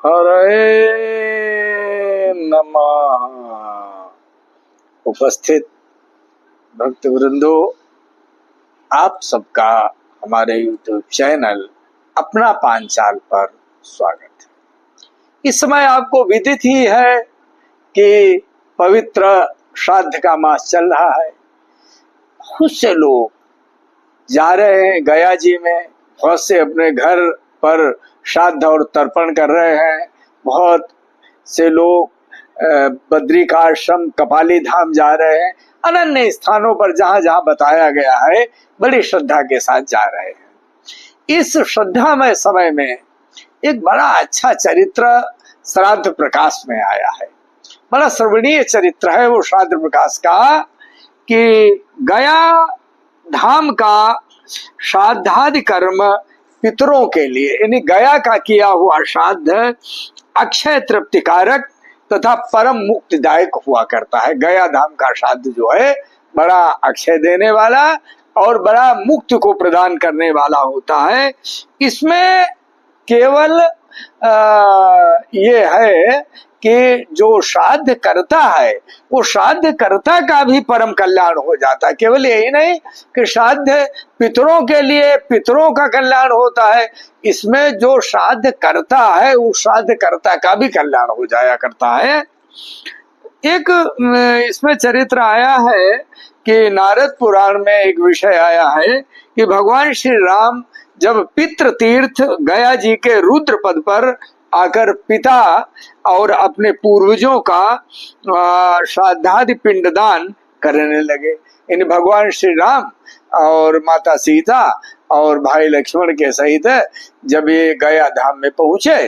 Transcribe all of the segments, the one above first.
हरे नमः। उपस्थित भक्त वृंदो, आप सबका हमारे YouTube चैनल अपना पांचाल पर स्वागत है। इस समय आपको विदित ही है कि पवित्र श्राद्ध का मास चल रहा है। बहुत से लोग जा रहे हैं गया जी में, बहुत से अपने घर पर श्राद्ध और तर्पण कर रहे हैं। बहुत से लोग बद्रिकाश्रम, कपाली धाम जा रहे हैं। अनन्य स्थानों पर जहां जहां बताया गया है बड़ी श्रद्धा के साथ जा रहे हैं। इस श्रद्धामय समय में एक बड़ा अच्छा चरित्र श्राद्ध प्रकाश में आया है। बड़ा श्रवणीय चरित्र है वो श्राद्ध प्रकाश का, कि गया धाम का श्राद्धादि कर्म पितरों के लिए, यानी गया का किया हुआ श्राद्ध अक्षय तृप्तिकारक तथा परम मुक्तिदायक हुआ करता है। गया धाम का श्राद्ध जो है बड़ा अक्षय देने वाला और बड़ा मुक्ति को प्रदान करने वाला होता है। इसमें केवल ये है कि जो श्राद्ध करता है वो श्राद्ध कर्ता का भी परम कल्याण हो जाता है। केवल यही नहीं कि श्राद्ध पितरों के लिए पितरों का कल्याण होता है, इसमें जो श्राद्ध करता है उस श्राद्ध कर्ता का भी कल्याण हो जाया करता है। एक इसमें चरित्र आया है कि नारद पुराण में एक विषय आया है कि भगवान श्री राम जब पितृ तीर्थ गया जी के रुद्र पद पर आकर पिता और अपने पूर्वजों का श्राद्धादि पिंडदान करने लगे। इन भगवान श्री राम और माता सीता और भाई लक्ष्मण के सहित जब ये गया धाम में पहुंचे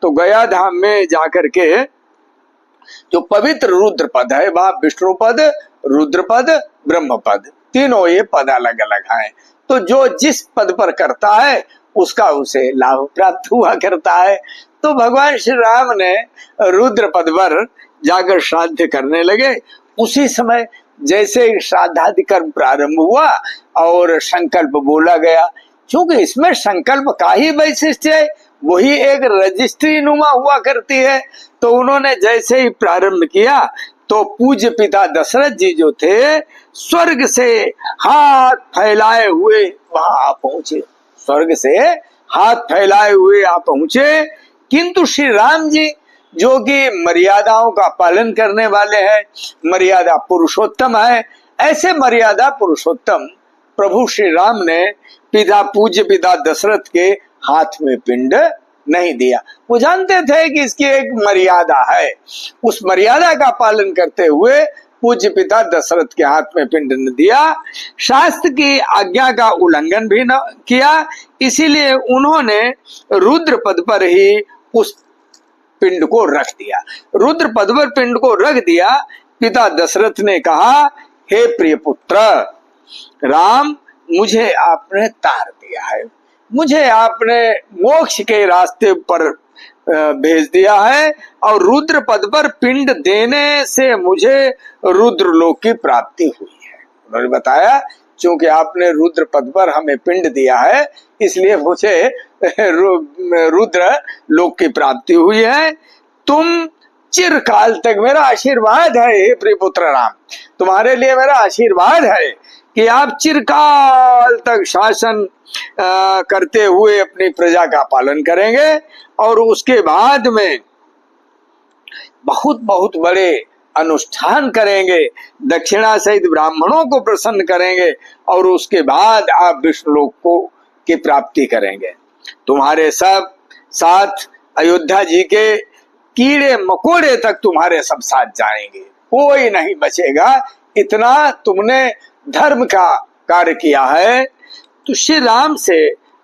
तो गया धाम में जाकर के जो पवित्र रुद्र पद है, वह विष्णु पद, रुद्र पद, ब्रह्म पद, तीनों ये पद अलग अलग हैं। तो जो जिस पद पर करता है उसका उसे लाभ प्राप्त हुआ करता है। तो भगवान श्री राम ने रुद्र पद पर जाकर श्राद्ध करने लगे। उसी समय जैसे श्राद्धादि कर्म प्रारंभ हुआ और संकल्प बोला गया, क्योंकि इसमें संकल्प का ही वैशिष्ट है, वही एक रजिस्ट्री नुमा हुआ करती है। तो उन्होंने जैसे ही प्रारंभ किया तो पूज्य पिता दशरथ जी जो थे स्वर्ग से हाथ फैलाए हुए वहां पहुंचे। स्वर्ग से हाथ फैलाए हुए आ पहुंचे, किंतु श्री राम जी जो कि मर्यादाओं का पालन करने वाले हैं, मर्यादा पुरुषोत्तम है, ऐसे मर्यादा पुरुषोत्तम प्रभु श्री राम ने पूज्य पिता दशरथ के हाथ में पिंड नहीं दिया। वो जानते थे कि इसकी एक मर्यादा है। उस मर्यादा का पालन करते हुए पूज्य पिता दशरथ के हाथ में पिंड न दिया, शास्त्र की आज्ञा का उल्लंघन भी न किया। इसीलिए उन्होंने रुद्र पद पर ही उस पिंड को रख दिया। रुद्र पद पर पिंड को रख दिया। पिता दशरथ ने कहा, हे प्रिय पुत्र राम, मुझे आपने तार दिया है, मुझे आपने मोक्ष के रास्ते पर भेज दिया है और रुद्र पद पर पिंड देने से मुझे रुद्र लोक की प्राप्ति हुई है। उन्होंने बताया, क्योंकि आपने रुद्र पद पर हमें पिंड दिया है इसलिए मुझे रुद्र लोक की प्राप्ति हुई है। तुम चिरकाल तक, मेरा आशीर्वाद है हे प्रिय पुत्र राम, तुम्हारे लिए मेरा आशीर्वाद है कि आप चिरकाल तक शासन करते हुए अपनी प्रजा का पालन करेंगे और उसके बाद में बहुत बहुत बड़े अनुष्ठान करेंगे, दक्षिणा सहित ब्राह्मणों को प्रसन्न करेंगे और उसके बाद आप विष्णुलोक को की प्राप्ति करेंगे। तुम्हारे सब साथ अयोध्या जी के कीड़े मकोड़े तक तुम्हारे सब साथ जाएंगे, कोई नहीं बचेगा। इतना तुमने धर्म का कार्य किया है। तो श्री राम से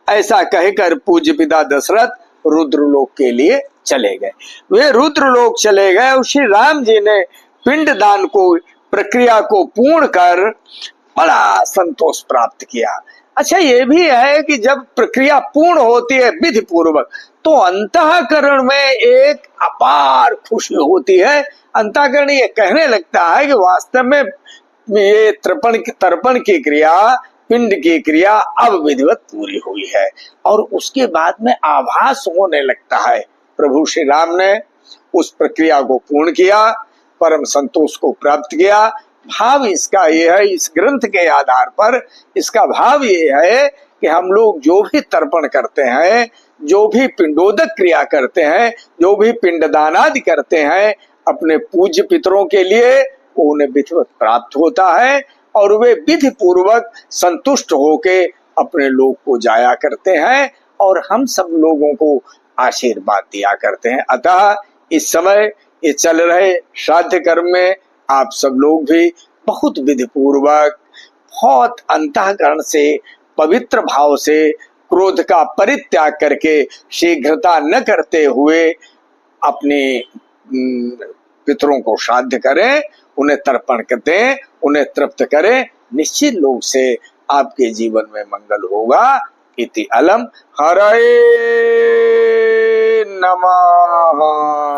ऐसा कहकर पूज्य पिता दशरथ रुद्रलोक के लिए चले गए। वे रुद्रलोक चले गए और श्री राम जी ने पिंडदान को प्रक्रिया को पूर्ण कर बड़ा संतोष प्राप्त किया। अच्छा, ये भी है कि जब प्रक्रिया पूर्ण होती है विधि पूर्वक तो अंतःकरण में एक अपार खुशी होती है। अंतःकरण ये कहने लगता है कि वास्तव में ये तर्पण की क्रिया, पिंड की क्रिया अब विधिवत पूरी हुई है और उसके बाद में आभास होने लगता है प्रभु श्री राम ने उस प्रक्रिया को पूर्ण किया, परम संतोष को प्राप्त किया। भाव इसका ये है, इस ग्रंथ के आधार पर इसका भाव ये है कि हम लोग जो भी तर्पण करते हैं, जो भी पिंडोदक क्रिया करते हैं, जो भी पिंडदान आदि करते हैं अपने पूज्य पितरों के लिए, वो उन्हें विधिवत प्राप्त होता है और वे विधि पूर्वक संतुष्ट होके अपने लोक को जाया करते हैं और हम सब लोगों को आशीर्वाद दिया करते हैं। अतः इस समय ये चल रहे श्राद्ध कर्म में आप सब लोग भी बहुत विधि पूर्वक, बहुत अंतःकरण से, पवित्र भाव से, क्रोध का परित्याग करके, शीघ्रता न करते हुए अपने पितरों को श्राद्ध करें, उन्हें तर्पण दें, उन्हें तृप्त करें। निश्चित रूप से आपके जीवन में मंगल होगा। इति अलम। हरे नमः।